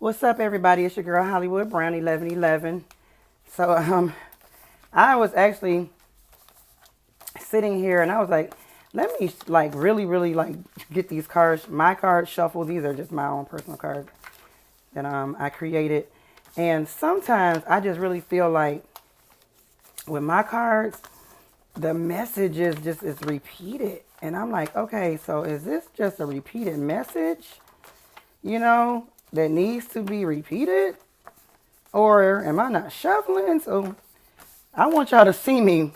What's up, everybody? It's your girl Hollywood Brown 1111. So I was actually sitting here and I was like, let me really get these cards, my cards shuffled. These are just my own personal cards that I created. And sometimes I just really feel like with my cards, the message is repeated. And I'm like, okay, so is this just a repeated message, that needs to be repeated? Or am I not shuffling? So I want y'all to see me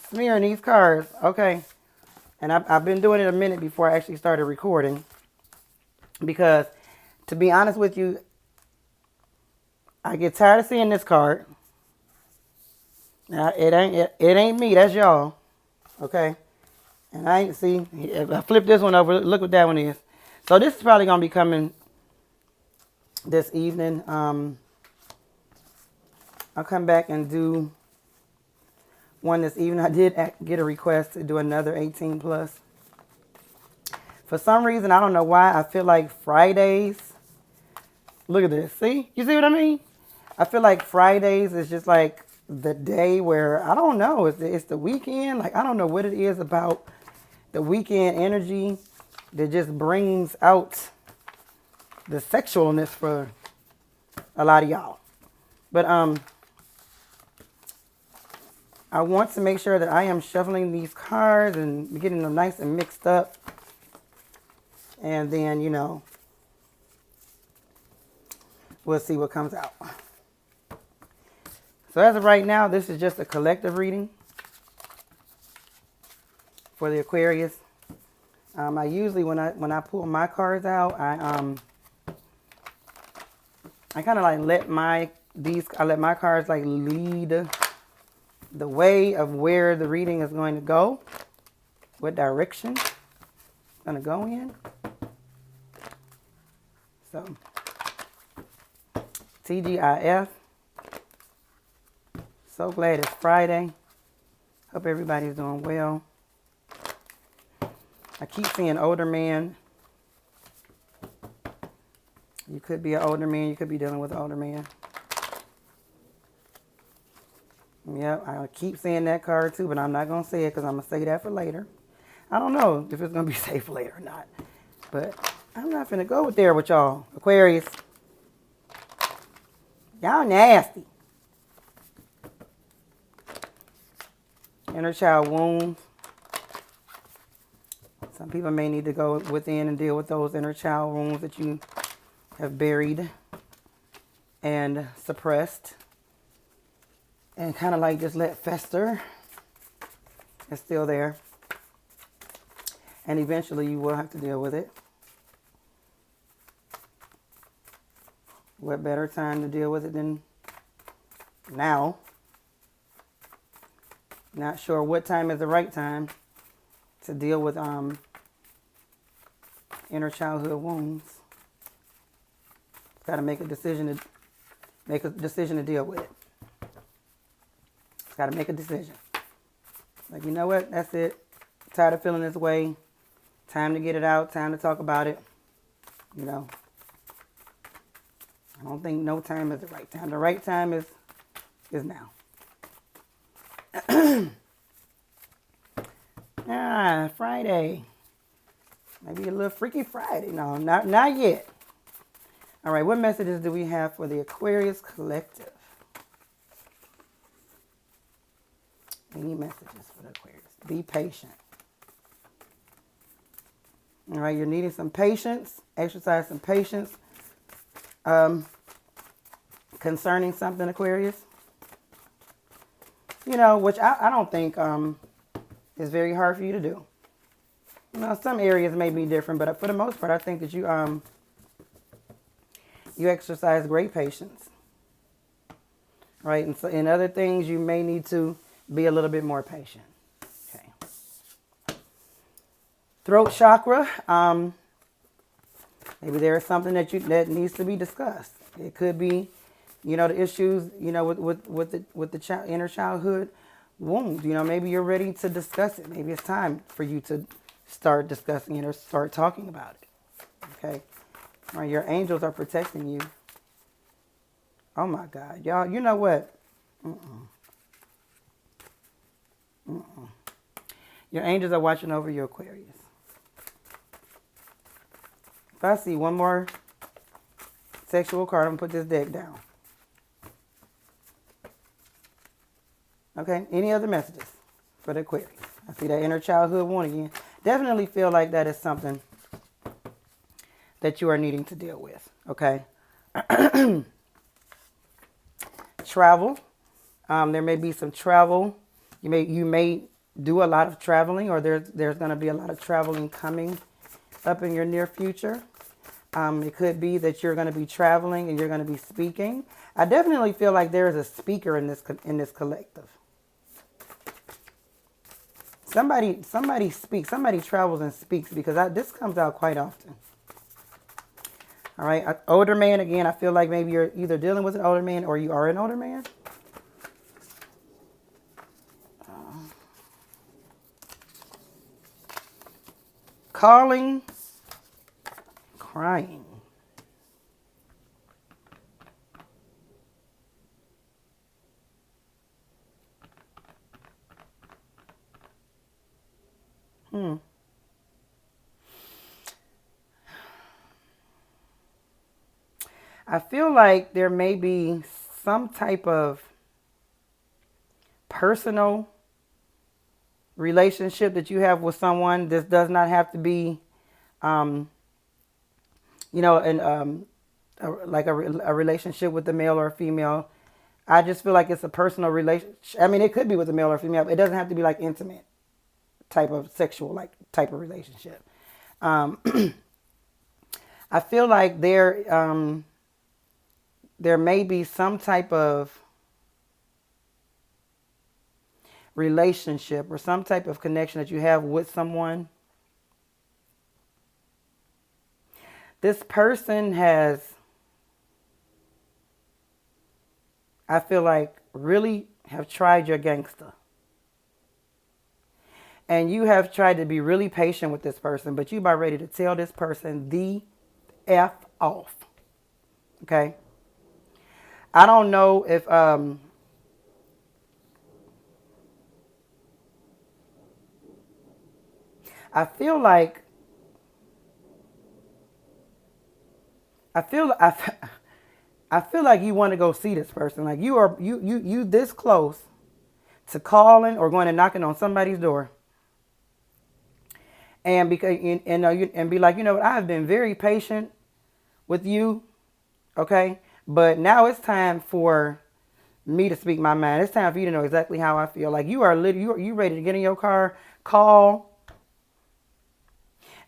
smearing these cards, okay? And I've been doing it a minute before I actually started recording. Because, to be honest with you, I get tired of seeing this card. Now, it ain't me, that's y'all, okay? And I ain't see, if I flip this one over, look what that one is. So this is probably going to be coming this evening. I'll come back and do one this evening. I did get a request to do another 18 plus. For some reason, I don't know why, I feel like Fridays, look at this, see? You see what I mean? I feel like Fridays is just like the day where, I don't know, it's the weekend. Like, I don't know what it is about the weekend energy that just brings out the sexualness for a lot of y'all. But I want to make sure that I am shuffling these cards and getting them nice and mixed up. And then, we'll see what comes out. So as of right now, this is just a collective reading for the Aquarius. I usually, when I pull my cards out, I kind of like let my cards like lead the way of where the reading is going to go, what direction it's going to go in. So, TGIF. So glad it's Friday. Hope everybody's doing well. I keep seeing older man. You could be an older man. You could be dealing with an older man. Yep, I keep saying that card too, but I'm not going to say it because I'm going to say that for later. I don't know if it's going to be safe for later or not. But I'm not going to go there with y'all. Aquarius. Y'all nasty. Inner child wounds. Some people may need to go within and deal with those inner child wounds that you have buried and suppressed. And kind of like just let fester. It's still there. And eventually you will have to deal with it. What better time to deal with it than now? Not sure what time is the right time to deal with inner childhood wounds. Got to make a decision to deal with it. Got to make a decision. Like, you know what? That's it. Tired of feeling this way. Time to get it out. Time to talk about it. I don't think no time is the right time. The right time is now. Friday. Maybe a little Freaky Friday. No, not yet. All right, what messages do we have for the Aquarius Collective? Any messages for the Aquarius? Be patient. All right, you're needing some patience. Exercise some patience concerning something, Aquarius. Which I don't think is very hard for you to do. Some areas may be different, but for the most part, I think that you exercise great patience. Right? And so in other things, you may need to be a little bit more patient. Okay. Throat chakra. Maybe there is something that needs to be discussed. It could be, the issues, with the inner childhood wound. Maybe you're ready to discuss it. Maybe it's time for you to start discussing it or start talking about it. Okay. All right, your angels are protecting you. Oh my God, y'all, you know what? Your angels are watching over your Aquarius. If I see one more sexual card, I'm going to put this deck down. Okay, any other messages for the Aquarius? I see that inner childhood one again. Definitely feel like that is something that you are needing to deal with, okay? Travel. There may be some travel. You may do a lot of traveling, or there's going to be a lot of traveling coming up in your near future. It could be that you're going to be traveling and you're going to be speaking. I definitely feel like there is a speaker in this collective. Somebody speaks. Somebody travels and speaks, because this comes out quite often. All right, an older man, again, I feel like maybe you're either dealing with an older man or you are an older man. Calling, crying. I feel like there may be some type of personal relationship that you have with someone. This does not have to be, like a relationship with a male or a female. I just feel like it's a personal relationship. I mean, it could be with a male or female, but it doesn't have to be like intimate type of sexual type of relationship. I feel like there may be some type of relationship or some type of connection that you have with someone. This person has, I feel like, really have tried your gangster. And you have tried to be really patient with this person, but you about ready to tell this person the F off. Okay? I don't know if I feel like I feel like you want to go see this person. Like you this close to calling or going and knocking on somebody's door. And because and be like, you know what, I have been very patient with you, okay? But now it's time for me to speak my mind. It's time for you to know exactly how I feel. Like you are you ready to get in your car, call.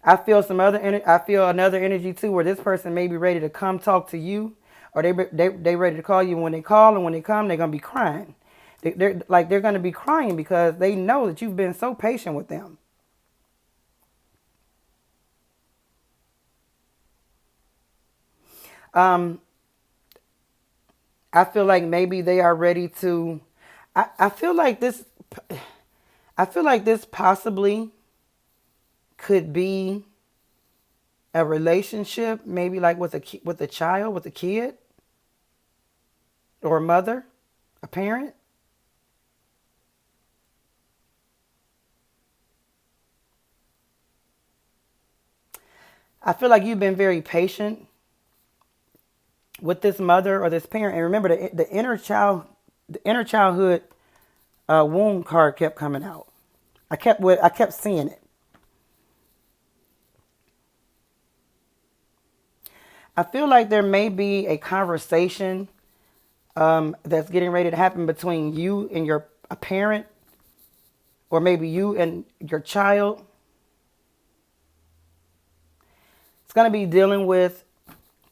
I feel I feel another energy too, where this person may be ready to come talk to you, or they ready to call you. When they call and when they come, they're gonna be crying. They're gonna be crying because they know that you've been so patient with them. I feel like maybe they are ready to. I feel like this. I feel like this possibly could be a relationship, maybe like with a child, with a kid, or a mother, a parent. I feel like you've been very patient with this mother or this parent, and remember the inner childhood wound card kept coming out. I kept seeing it. I feel like there may be a conversation that's getting ready to happen between you and a parent, or maybe you and your child. It's going to be dealing with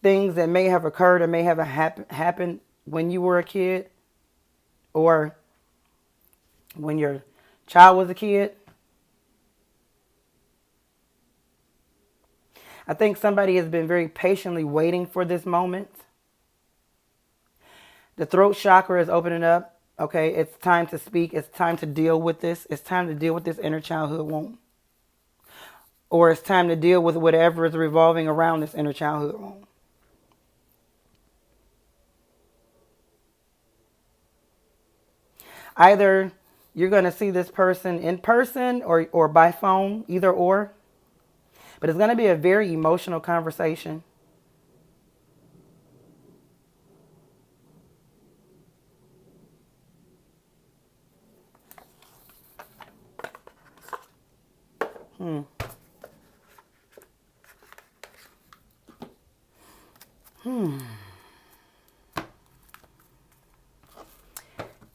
things that may have occurred or may have happened when you were a kid, or when your child was a kid. I think somebody has been very patiently waiting for this moment. The throat chakra is opening up. Okay, it's time to speak. It's time to deal with this. It's time to deal with this inner childhood wound. or it's time to deal with whatever is revolving around this inner childhood wound. Either you're going to see this person in person or by phone, either or. But it's going to be a very emotional conversation.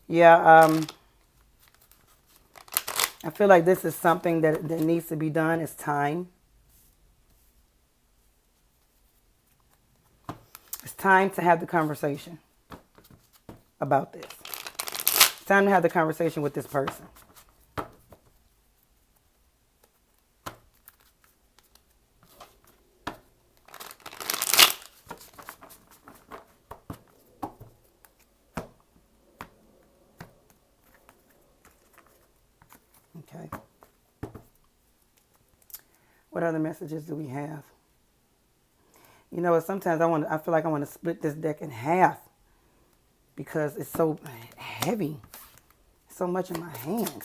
Yeah, I feel like this is something that needs to be done. It's time. It's time to have the conversation about this. It's time to have the conversation with this person. Okay. What other messages do we have? You know, sometimes I feel like I want to split this deck in half because it's so heavy, so much in my hand.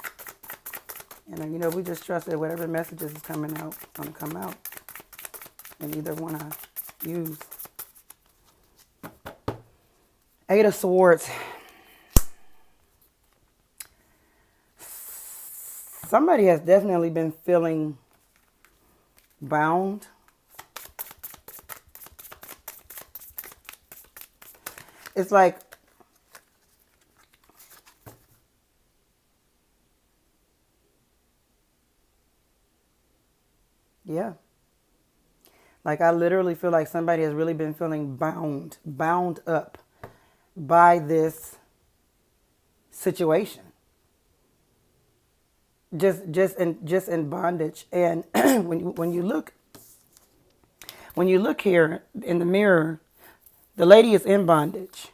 And you know, we just trust that whatever messages is coming out, is going to come out. And either one I use. Eight of Swords. Somebody has definitely been feeling bound. It's like yeah. Like I literally feel like somebody has really been feeling bound up by this situation. Just in bondage. And when you look here in the mirror, the lady is in bondage.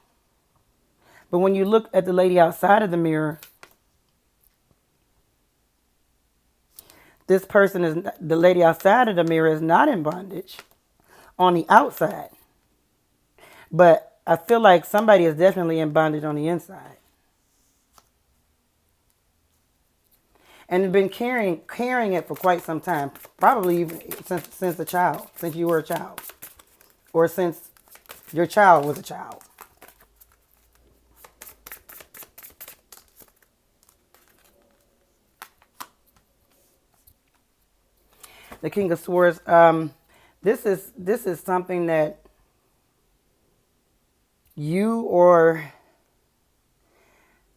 But when you look at the lady outside of the mirror, this person is, the lady outside of the mirror is not in bondage on the outside. But I feel like somebody is definitely in bondage on the inside. And been carrying it for quite some time, probably even since a child, since you were a child, or since your child was a child. The King of Swords. This is something that you or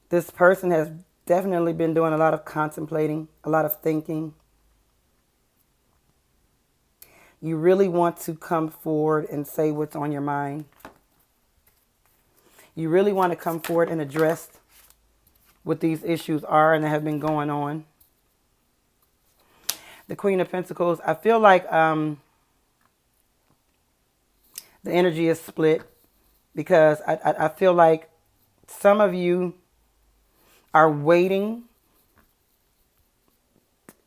this person has definitely been doing a lot of contemplating, a lot of thinking. You really want to come forward and say what's on your mind. You really want to come forward and address what these issues are and that have been going on. The Queen of Pentacles, I feel like the energy is split because I feel like some of you are waiting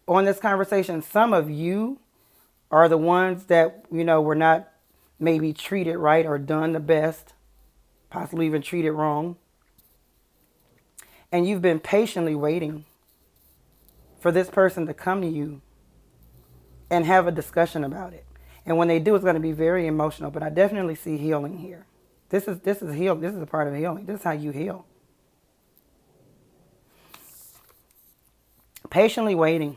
on this conversation. Some of you are the ones that, you know, were not maybe treated right or done the best, possibly even treated wrong. And you've been patiently waiting for this person to come to you and have a discussion about it. And when they do, it's going to be very emotional, but I definitely see healing here. This is heal. This is a part of healing. This is how you heal. Patiently waiting.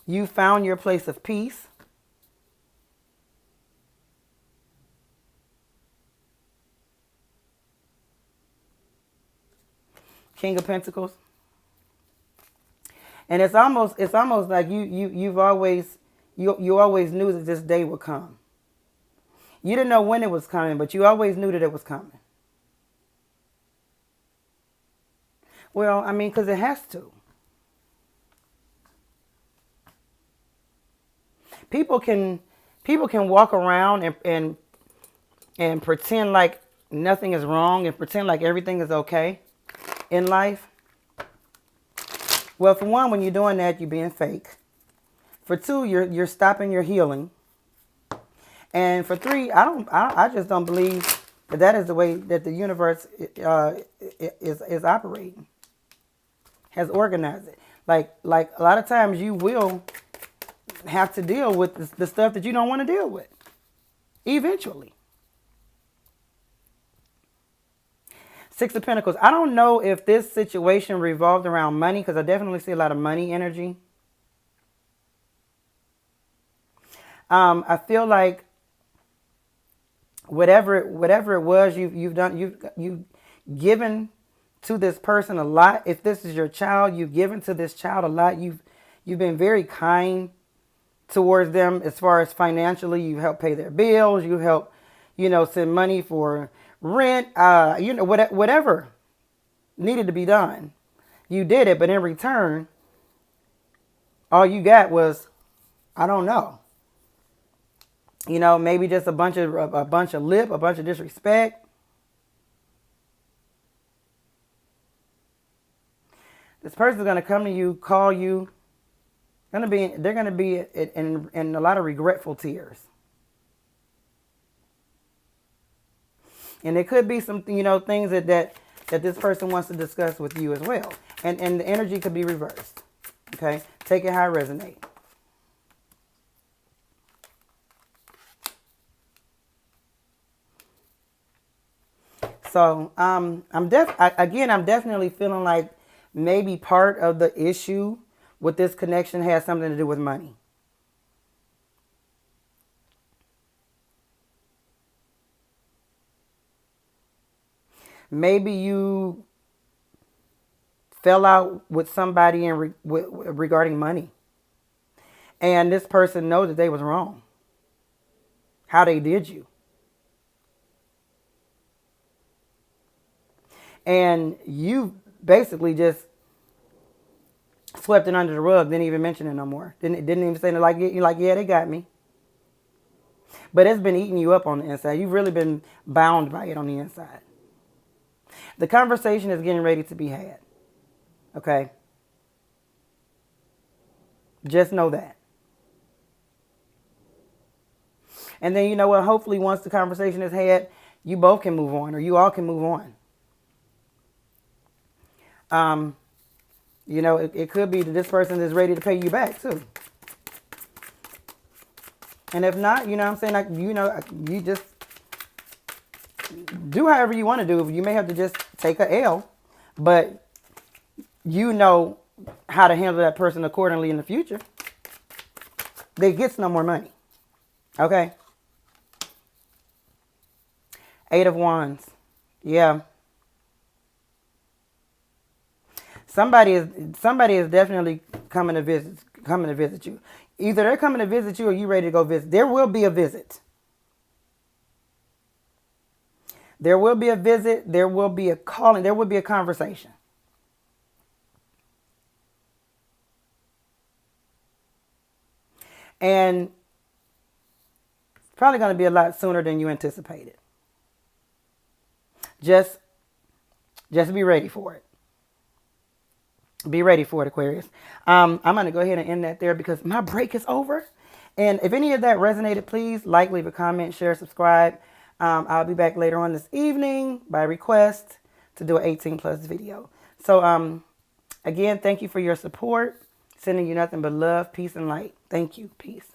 You found your place of peace. King of Pentacles. And it's almost like you always knew that this day would come. You didn't know when it was coming, but you always knew that it was coming. Well, I mean, because it has to. People can walk around and pretend like nothing is wrong and pretend like everything is okay in life. Well, for one, when you're doing that, you're being fake. For two, you're stopping your healing. And for three, I just don't believe that that is the way that the universe is operating, has organized it. Like a lot of times you will have to deal with the stuff that you don't want to deal with eventually. Six of Pentacles. I don't know if this situation revolved around money, because I definitely see a lot of money energy. I feel like whatever it was you've given to this person a lot. If this is your child, you've given to this child a lot. You've been very kind towards them as far as financially. You've helped pay their bills. You helped, send money for rent. Whatever needed to be done, you did it. But in return, all you got was, I don't know. Maybe just a bunch of lip, a bunch of disrespect. This person's gonna come to you, call you. They're gonna be in a lot of regretful tears. And there could be some, things that this person wants to discuss with you as well. And the energy could be reversed. Okay, take it how it resonates. So I'm definitely feeling like maybe part of the issue with this connection has something to do with money. Maybe you fell out with somebody regarding money, and this person knows that they was wrong. How they did you. And you basically just swept it under the rug, didn't even mention it no more. Didn't even say it like, yeah, they got me. But it's been eating you up on the inside. You've really been bound by it on the inside. The conversation is getting ready to be had. Okay? Just know that. And then, you know what? Hopefully once the conversation is had, you both can move on, or you all can move on. It could be that this person is ready to pay you back too. And if not, I'm saying, you just do however you want to do. You may have to just take a L, but you know how to handle that person accordingly in the future. They gets no more money. Okay. 8 of Wands. Yeah. Somebody is definitely coming to visit you. Either they're coming to visit you or you ready to go visit. There will be a visit. There will be a visit. There will be a calling. There will be a conversation. And it's probably going to be a lot sooner than you anticipated. Just be ready for it. Be ready for it, Aquarius. I'm going to go ahead and end that there because my break is over. And if any of that resonated, please like, leave a comment, share, subscribe. I'll be back later on this evening by request to do an 18+ video. So, again, thank you for your support. Sending you nothing but love, peace, and light. Thank you. Peace.